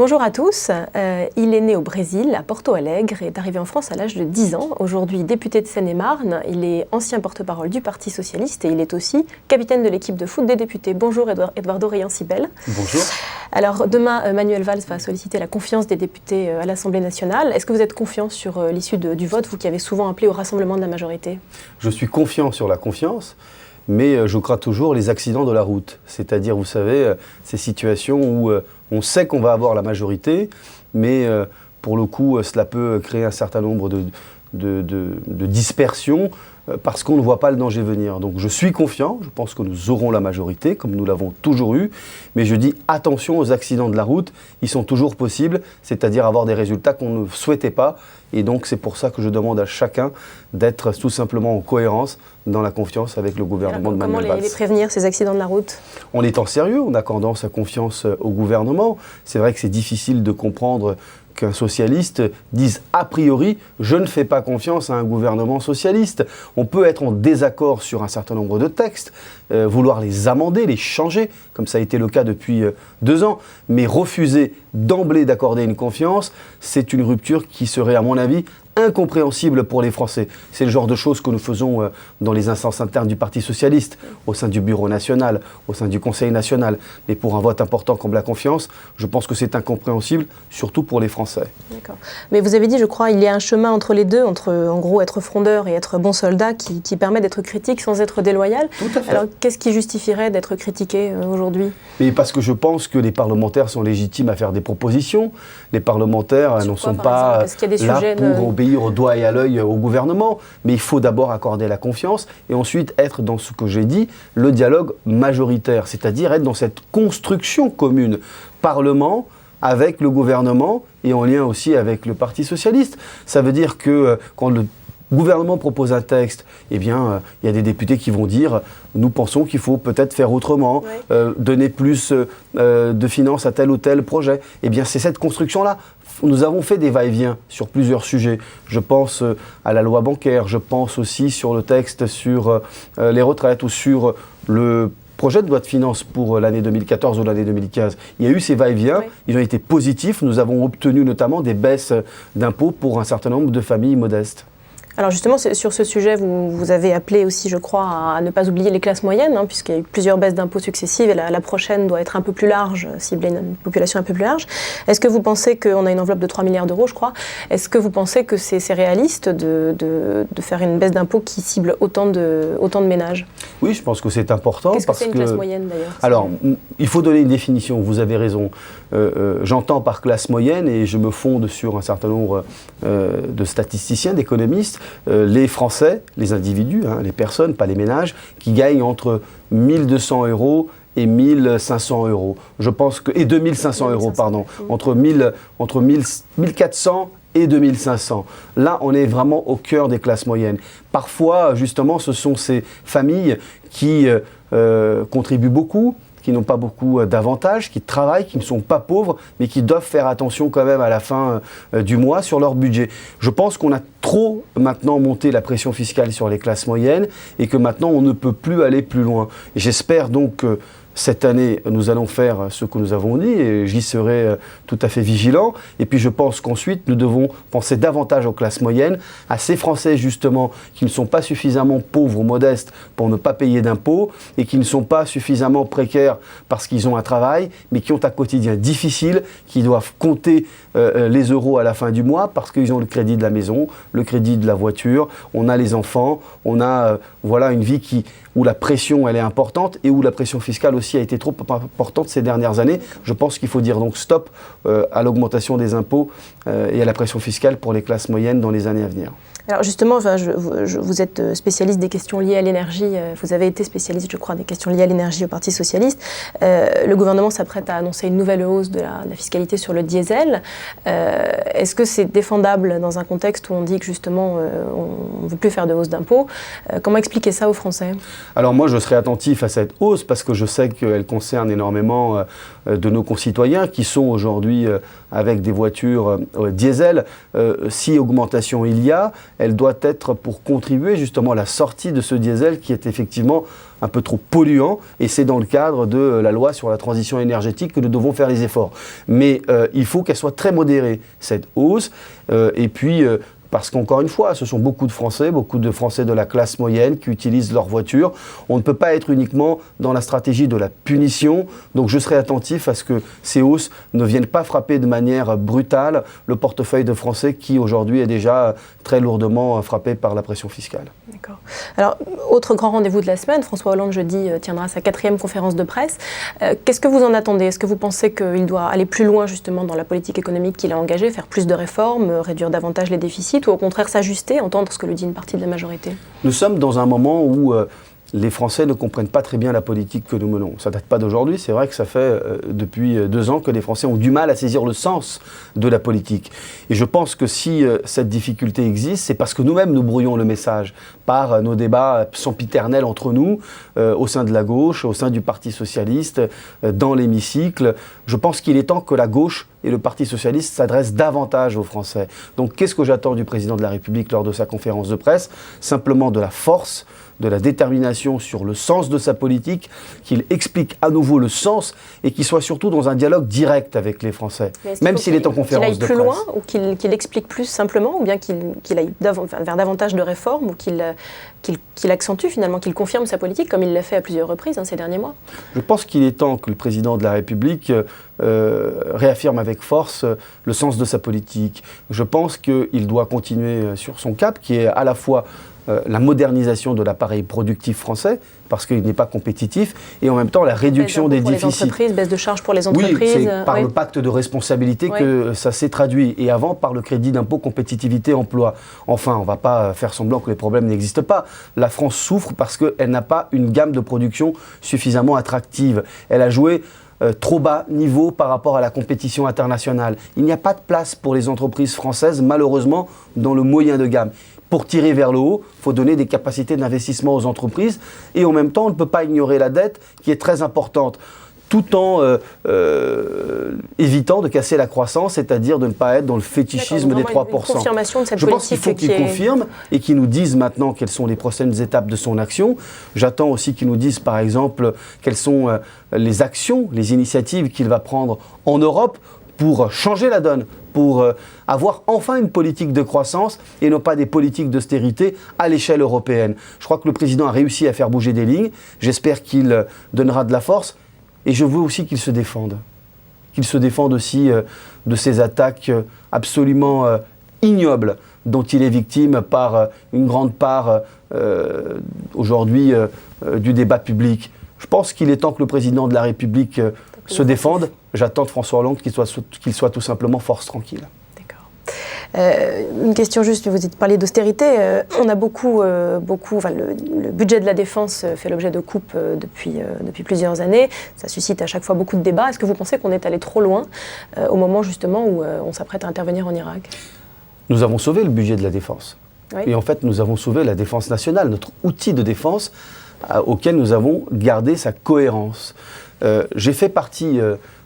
Bonjour à tous. Il est né au Brésil, à Porto Alegre, et est arrivé en France à l'âge de 10 ans. Aujourd'hui député de Seine-et-Marne, il est ancien porte-parole du Parti socialiste et il est aussi capitaine de l'équipe de foot des députés. Bonjour Eduardo Ryan-Sibel. Bonjour. Alors demain, Manuel Valls va solliciter la confiance des députés à l'Assemblée nationale. Est-ce que vous êtes confiant sur l'issue du vote, vous qui avez souvent appelé au rassemblement de la majorité? Je suis confiant sur la confiance, mais je crains toujours les accidents de la route. C'est-à-dire, vous savez, ces situations où on sait qu'on va avoir la majorité, mais pour le coup, cela peut créer un certain nombre de dispersions parce qu'on ne voit pas le danger venir. Donc je suis confiant, je pense que nous aurons la majorité, comme nous l'avons toujours eu, mais je dis attention aux accidents de la route, ils sont toujours possibles, c'est-à-dire avoir des résultats qu'on ne souhaitait pas, et donc c'est pour ça que je demande à chacun d'être tout simplement en cohérence dans la confiance avec le gouvernement de Manuel Valls. Comment les prévenir, ces accidents de la route? En étant sérieux, en accordant sa confiance au gouvernement. C'est vrai que c'est difficile de comprendre qu'un socialiste dise a priori « je ne fais pas confiance à un gouvernement socialiste ». On peut être en désaccord sur un certain nombre de textes, vouloir les amender, les changer, comme ça a été le cas depuis 2 ans, mais refuser d'emblée d'accorder une confiance, c'est une rupture qui serait, à mon avis, incompréhensible pour les Français. C'est le genre de choses que nous faisons dans les instances internes du Parti socialiste, au sein du Bureau national, au sein du Conseil national. Mais pour un vote important comme la confiance, je pense que c'est incompréhensible, surtout pour les Français. D'accord. Mais vous avez dit, je crois, il y a un chemin entre les deux, entre en gros être frondeur et être bon soldat, qui permet d'être critique sans être déloyal. Tout à fait. Alors qu'est-ce qui justifierait d'être critiqué aujourd'hui? Mais parce que je pense que les parlementaires sont légitimes à faire des propositions. Les parlementaires n'en sont pas là pour obéir au doigt et à l'œil au gouvernement. Mais il faut d'abord accorder la confiance et ensuite être dans ce que j'ai dit, le dialogue majoritaire, c'est-à-dire être dans cette construction commune, Parlement avec le gouvernement et en lien aussi avec le Parti socialiste. Ça veut dire que quand le gouvernement propose un texte, eh bien, il y a des députés qui vont dire « nous pensons qu'il faut peut-être faire autrement, donner plus de finances à tel ou tel projet ». Eh bien, c'est cette construction-là. Nous avons fait des va-et-vient sur plusieurs sujets. Je pense à la loi bancaire, je pense aussi sur le texte sur les retraites ou sur le projet de loi de finances pour l'année 2014 ou l'année 2015. Il y a eu ces va-et-vient, ils ont été positifs. Nous avons obtenu notamment des baisses d'impôts pour un certain nombre de familles modestes. Alors justement, sur ce sujet, vous avez appelé aussi, je crois, à ne pas oublier les classes moyennes, puisqu'il y a eu plusieurs baisses d'impôts successives et la prochaine doit être un peu plus large, cibler une population un peu plus large. Est-ce que vous pensez qu'on a une enveloppe de 3 milliards d'euros, je crois? Est-ce que vous pensez que c'est réaliste de faire une baisse d'impôts qui cible autant de ménages? Oui, je pense que c'est important. Qu'est-ce que c'est une classe moyenne d'ailleurs? Alors, il faut donner une définition, vous avez raison. J'entends par classe moyenne et je me fonde sur un certain nombre de statisticiens, d'économistes, les Français, les individus, les personnes, pas les ménages, qui gagnent entre 1 200 € et 1 500 €. Je pense que, et 2 500 €, pardon. Entre 1 400 et 2 500. Là, on est vraiment au cœur des classes moyennes. Parfois, justement, ce sont ces familles qui contribuent beaucoup, qui n'ont pas beaucoup d'avantages, qui travaillent, qui ne sont pas pauvres, mais qui doivent faire attention quand même à la fin du mois sur leur budget. Je pense qu'on a trop maintenant monté la pression fiscale sur les classes moyennes et que maintenant on ne peut plus aller plus loin. J'espère donc que cette année, nous allons faire ce que nous avons dit et j'y serai tout à fait vigilant. Et puis je pense qu'ensuite, nous devons penser davantage aux classes moyennes, à ces Français justement qui ne sont pas suffisamment pauvres ou modestes pour ne pas payer d'impôts et qui ne sont pas suffisamment précaires parce qu'ils ont un travail, mais qui ont un quotidien difficile, qui doivent compter les euros à la fin du mois parce qu'ils ont le crédit de la maison, le crédit de la voiture, on a les enfants, on a voilà une vie où la pression elle est importante et où la pression fiscale aussi a été trop importante ces dernières années. Je pense qu'il faut dire donc stop à l'augmentation des impôts et à la pression fiscale pour les classes moyennes dans les années à venir. Alors justement, vous êtes spécialiste des questions liées à l'énergie, vous avez été spécialiste, je crois, des questions liées à l'énergie au Parti socialiste. Le gouvernement s'apprête à annoncer une nouvelle hausse de la fiscalité sur le diesel. Est-ce que c'est défendable dans un contexte où on dit que justement on ne veut plus faire de hausse d'impôts? Comment expliquer ça aux Français? Alors moi, je serai attentif à cette hausse parce que je sais qu'elle concerne énormément de nos concitoyens qui sont aujourd'hui avec des voitures diesel. Si augmentation il y a, elle doit être pour contribuer justement à la sortie de ce diesel qui est effectivement un peu trop polluant, et c'est dans le cadre de la loi sur la transition énergétique que nous devons faire les efforts. Mais il faut qu'elle soit très modérée, cette hausse, et puis parce qu'encore une fois, ce sont beaucoup de Français de la classe moyenne qui utilisent leur voiture. On ne peut pas être uniquement dans la stratégie de la punition, donc je serai attentif à ce que ces hausses ne viennent pas frapper de manière brutale le portefeuille de Français qui aujourd'hui est déjà très lourdement frappé par la pression fiscale. D'accord. Alors, autre grand rendez-vous de la semaine, François Hollande jeudi tiendra sa 4e conférence de presse. Qu'est-ce que vous en attendez? Est-ce que vous pensez qu'il doit aller plus loin justement dans la politique économique qu'il a engagée, faire plus de réformes, réduire davantage les déficits, ou au contraire s'ajuster, entendre ce que le dit une partie de la majorité? Nous sommes dans un moment où les Français ne comprennent pas très bien la politique que nous menons. Ça ne date pas d'aujourd'hui, c'est vrai que ça fait depuis 2 ans que les Français ont du mal à saisir le sens de la politique. Et je pense que si cette difficulté existe, c'est parce que nous-mêmes nous brouillons le message par nos débats sempiternels entre nous, au sein de la gauche, au sein du Parti socialiste, dans l'hémicycle. Je pense qu'il est temps que la gauche et le Parti socialiste s'adressent davantage aux Français. Donc qu'est-ce que j'attends du président de la République lors de sa conférence de presse? Simplement de la force, de la détermination sur le sens de sa politique, qu'il explique à nouveau le sens et qu'il soit surtout dans un dialogue direct avec les Français, même s'il est en conférence de presse. Qu'il aille plus loin ou qu'il explique plus simplement, ou bien qu'il aille vers davantage de réformes, ou qu'il accentue finalement, qu'il confirme sa politique comme il l'a fait à plusieurs reprises ces derniers mois? Je pense qu'il est temps que le président de la République réaffirme avec force le sens de sa politique. Je pense qu'il doit continuer sur son cap qui est à la fois la modernisation de l'appareil productif français, parce qu'il n'est pas compétitif, et en même temps la réduction des déficits. Les entreprises, baisse de charges pour les entreprises. Oui, c'est par le pacte de responsabilité que ça s'est traduit, et avant par le crédit d'impôt compétitivité emploi. Enfin, on ne va pas faire semblant que les problèmes n'existent pas. La France souffre parce qu'elle n'a pas une gamme de production suffisamment attractive. Elle a joué trop bas niveau par rapport à la compétition internationale. Il n'y a pas de place pour les entreprises françaises, malheureusement, dans le moyen de gamme. Pour tirer vers le haut, il faut donner des capacités d'investissement aux entreprises, et en même temps, on ne peut pas ignorer la dette qui est très importante, tout en évitant de casser la croissance, c'est-à-dire de ne pas être dans le fétichisme des 3%. Une confirmation de cette Je pense qu'il faut qu'il confirme et qu'il nous dise maintenant quelles sont les prochaines étapes de son action. J'attends aussi qu'il nous dise, par exemple, quelles sont les actions, les initiatives qu'il va prendre en Europe pour changer la donne, pour avoir enfin une politique de croissance et non pas des politiques d'austérité à l'échelle européenne. Je crois que le président a réussi à faire bouger des lignes. J'espère qu'il donnera de la force. Et je veux aussi qu'il se défende. Qu'il se défende aussi de ces attaques absolument ignobles dont il est victime par une grande part aujourd'hui du débat public. Je pense qu'il est temps que le président de la République se défende. J'attends de François Hollande qu'il soit tout simplement force tranquille. Une question juste, vous parliez d'austérité. On a le budget de la défense fait l'objet de coupes depuis plusieurs années. Ça suscite à chaque fois beaucoup de débats. Est-ce que vous pensez qu'on est allé trop loin au moment justement où on s'apprête à intervenir en Irak? Nous avons sauvé le budget de la défense. Oui. Et en fait, nous avons sauvé la défense nationale, notre outil de défense auquel nous avons gardé sa cohérence. J'ai fait partie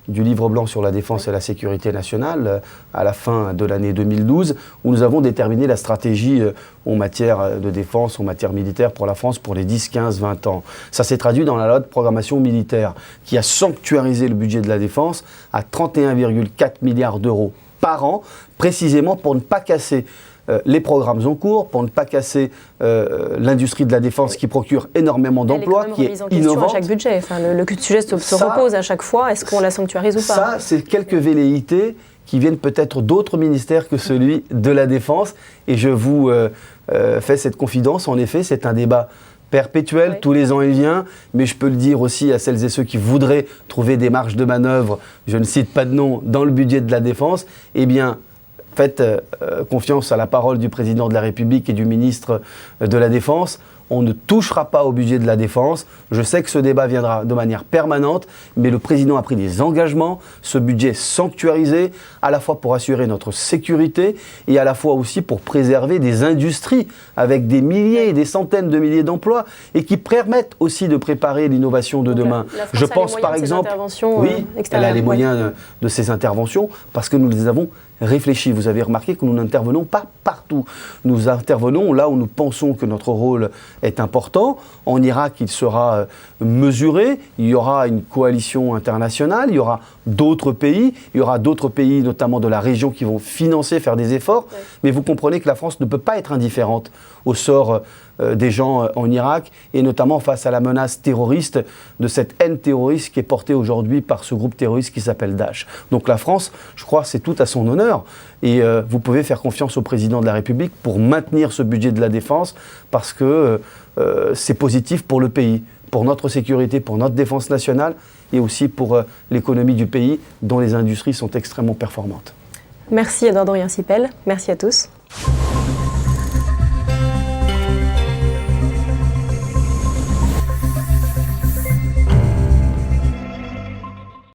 du livre blanc sur la défense et la sécurité nationale à la fin de l'année 2012, où nous avons déterminé la stratégie en matière de défense, en matière militaire pour la France pour les 10, 15, 20 ans. Ça s'est traduit dans la loi de programmation militaire qui a sanctuarisé le budget de la défense à 31,4 milliards d'euros par an, précisément pour ne pas casser les programmes en cours, pour ne pas casser l'industrie de la défense qui procure énormément d'emplois, qui est innovante. À chaque budget. Enfin, le sujet se repose à chaque fois. Est-ce qu'on la sanctuarise ou pas? Ça, c'est quelques velléités qui viennent peut-être d'autres ministères que celui de la Défense. Et je vous fais cette confidence. En effet, c'est un débat perpétuel. Oui. Tous les ans, il vient. Mais je peux le dire aussi à celles et ceux qui voudraient trouver des marges de manœuvre, je ne cite pas de nom, dans le budget de la Défense. Eh bien, faites confiance à la parole du président de la République et du ministre de la Défense. On ne touchera pas au budget de la défense. Je sais que ce débat viendra de manière permanente, mais le président a pris des engagements, ce budget sanctuarisé, à la fois pour assurer notre sécurité et à la fois aussi pour préserver des industries avec des milliers et des centaines de milliers d'emplois et qui permettent aussi de préparer l'innovation de demain. Je pense par exemple, oui, elle a les moyens de ses interventions parce que nous les avons réfléchi. Vous avez remarqué que nous n'intervenons pas partout. Nous intervenons là où nous pensons que notre rôle est important. En Irak, il sera mesuré. Il y aura une coalition internationale. Il y aura d'autres pays. Il y aura d'autres pays, notamment de la région, qui vont financer, faire des efforts. Ouais. Mais vous comprenez que la France ne peut pas être indifférente au sort des gens en Irak, et notamment face à la menace terroriste, de cette haine terroriste qui est portée aujourd'hui par ce groupe terroriste qui s'appelle Daesh. Donc la France, je crois, c'est tout à son honneur, et vous pouvez faire confiance au président de la République pour maintenir ce budget de la défense, parce que c'est positif pour le pays, pour notre sécurité, pour notre défense nationale, et aussi pour l'économie du pays, dont les industries sont extrêmement performantes. Merci Edouard Dorian-Sipel, merci à tous.